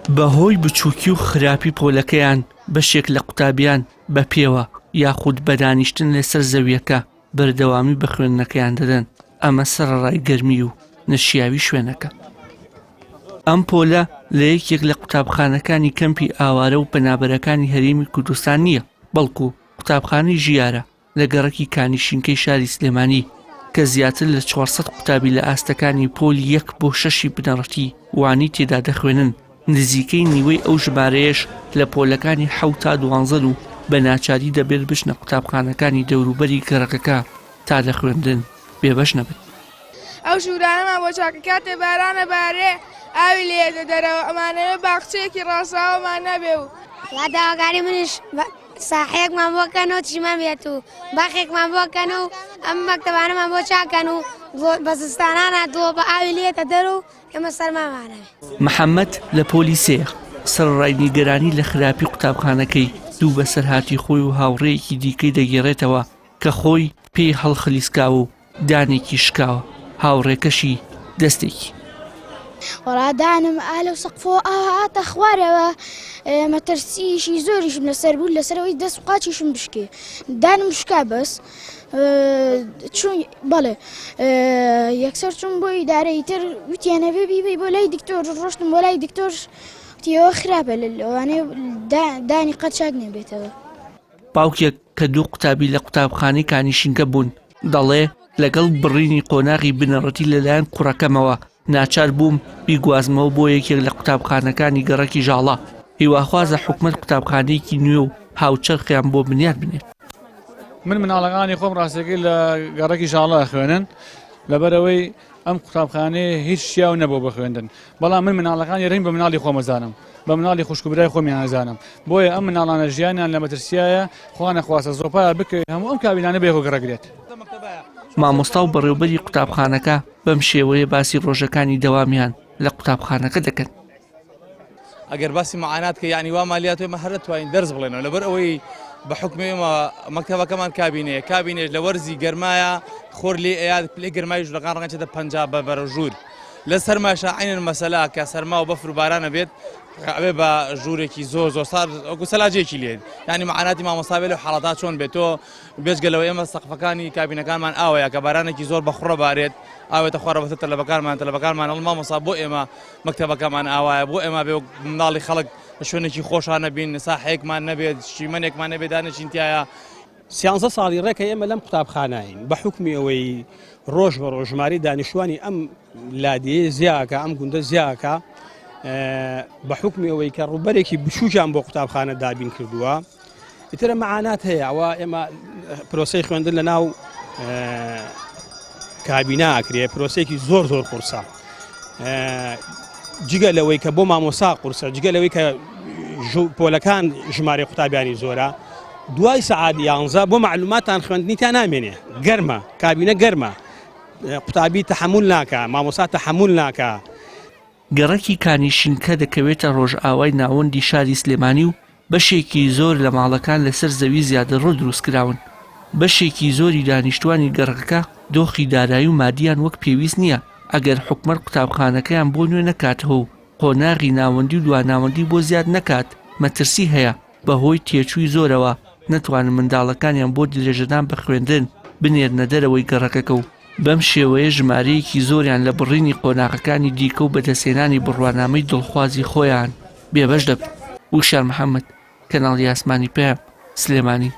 بەهۆی بچووکی و خراپی پۆلەکەیان بەشێک لە قوتابیان بە پێوە یاخود بەدانیشتن لەسەر زەویەکە بەردەوامی بە خوێندنەکەیان دەدەن. ئەمە سەرەڕای گەرمی و نەشیاوی شوێنەکە. ئەم پۆلە لە یەکێک لە قوتابخانەکانی کەمپی ئاوارە و پەنابەرەکانی هەرێمی کوردستان نییە، بەڵکو قوتابخانەی ژیارە لە گەڕەکی کانیشینکەی شاری سلێمانی کە زیاتر لە 400 قوتابی لە ئاستەکانی پۆلی 1 بۆ 6 بنەڕەتی وانی تێدا دەخوێنن. نزیکەی نیوەی ئەو ژمارەیەش لە پۆلەکانی 7 تا 12 و بە ناچاری دەبێت بشنە قوتابخانەکانی دەوروبەری گەڕەکەکە تا لە خوێندن بێبەش نەبێت. ئەو ژوورانەمان بۆ چاکە کاتێ بارانە بارێ ئاوی لێدە دەرەوە ئەمانەوە باخچەیەکی ڕاستاوەمان نەبێ و داواکاری منش ساحەیەکمان بۆکەن و تیمان بێت و باخێکمان بۆکەن و ئەم مەکتەبانەمان بۆ چاکەن و بە زستانانە دۆ بە ئاوی لێتە دەر و ئێمە سەرمامانەوێت. محەممەد لە پۆلی سێخ سەرڕای نیگەرانی لە خراپی قوتابخانەکەی دوو بەسەرهاتی خۆی و هاوڕێیەکی دیکەی دەگێڕێتەوە کە خۆی پێی هەڵخلیسکاوە و دانێکی شکاوە، هاوڕێکەشی دەستێکی. وەڕادانم ئالە و سەقفۆ ئاهاتە خوارەوە مەترسیشی زۆریشم لەسەر بوو لەسەرەوەی دەست و قاچیشم بشکێ دانم شکا بەس چوون بەڵێ یەکسەر چوون بۆ ئیدارەی تر وتیانەبێ بیبی بۆ لای دکتۆر ڕۆشتم بۆ لای دکتۆر تیەوە خراپە لەوانێ دانی قەت چاک نێبێتەوە. باوکێک کە دوو قوتابی لە قوتابخانەی کانیشینکە بوون دەڵێ لەگەڵ بڕینی قۆناغی بنەڕەتی لەلایەن کوڕەکەمەوە ناچار بووم بیگوازمەوە بۆ یەکێک لە قوتابخانەکانی گەڕەکی ژاڵە. هیواخوازە حکومەت قوتابخانەیەکی نوێ و هاوچەرخیان بۆ بنیاد بنێت. من مناڵەکانی خۆم ڕاستەکەی لە گەڕەکی ژاڵە خوێنن لەبەرەوەی ئەم قوتابخانەیە هیچ شیاو نەبوو بە خوێندن، بەڵام من مناڵەکانی ڕین بە مناڵی خۆمەزانم، بە مناڵی خوشکبرای خۆمیان ئەزانم، بۆیە ئەم مناڵانە ژیانیان لە مەترسیایە خوا نەخواسە زۆپایە بکەوێت هەموو ئەم کابینانە بێ گەڕەگرێت. مامۆستا و بەڕێوەبەری قوتابخانەکە بەم شێوەیە باسی ڕۆژەکانی دەوامیان لە قوتابخانەکە دەکەن. ئەگەر باسی معانات کە یعنی وا مالیات ئێمە هەر دەتوانین دەرز بڵێنەوە لەبەر ئەوەی بە حکمی ئێمە مەکتەبەکەمان کابینەیە لە وەرزی گەرمایە خۆر لێ ئەیاد پلێ گەرمای ژوورەکان ڕەنگە چێتە 50 بە بەرە ژوور لە سەرماشە عینەن مەسەلا کە سەرما و بەفر و بارانە بێت ئەوێ بە ژوورێکی زۆر سار وەکو سەلاجێکی لێن، یعنی معاناتی مامۆستا بێت لەو حاڵەتا چۆن بێتەوە بێجگەلەوە ئێمە سەقفەکانی کابینەکانمان ئاوەیە کە بارانێکی زۆر بەخڕە بارێت ئاوێتە خوارە بەتە تەلەبەکانمان هەڵ مامۆستا بۆ ئێمە مەکتەبەکەمان ئاوایە بۆ ئێمە بێ منداڵی خەڵک شوێنێکی خۆشانە بین ساحەیەکمان نەبێت شیمەنێکمان نەبێت دانەچینتیایە. 13 ساڵی ڕێکە ئێمە لەم قوتابخانەین بە حکمی ئەوەی ڕۆژ بە ڕۆژماری دانیشتوانی ئەم لادیە زیاکە ئەم گوندە زیاکە بە حکمی ئەوەی کە ڕووبەرێکی بچووکیان بۆ قوتابخانە دابین کردووە. ئیترە مەعانات هەیە ئەوە ئێمە پرۆسەی خوێندن لە ناو کابینا ئەکرێ پرۆسەیەکی زۆر قورسە، جگە لەوەی کە بۆ مامۆسا قورسە، جگە لەوەی کە پۆلەکان ژمارە قوتابیانی زۆرە، دوای سەعات 11 بۆ معلوماتان خوێندنیتان نامێنێ، گەرمە کابینە گەرمە، قوتابی تەحمل ناکە، مامۆسا تەحمل ناکە. گەڕەکی کانیشینکە دەکەوێتە ڕۆژئاوای ناوەندی شاری سلێمانی و بەشێکی زۆر لە ماڵەکان لەسەر زەوی زیادەڕۆ دروستکراون. بەشێکی زۆری دانیشتوانی گەڕەکە دۆخی دارایی و مادیان وەک پێویست نییە. ئەگەر حکومەت قوتابخانەکەیان بۆ نوێ نەکاتەوە و قۆناغی ناوەندی و دواناوەندی بۆ زیاد نەکات، مەترسی هەیە بەهۆی تێچووی زۆرەوە نەتوانن منداڵەکانیان بۆ درێژەدان بە خوێندن بنێرنە دەرەوەی گەڕەکەکە و بەم شێوەیە ژمارەیەکی زۆریان لە بڕینی قۆناغەکانی دیکە و بەدەسێنانی بڕوانامەی دڵخوازی خۆیان بێبەش دەبن. وشار محەممەد، کەناڵی ئاسمانی پێ، سلێمانی.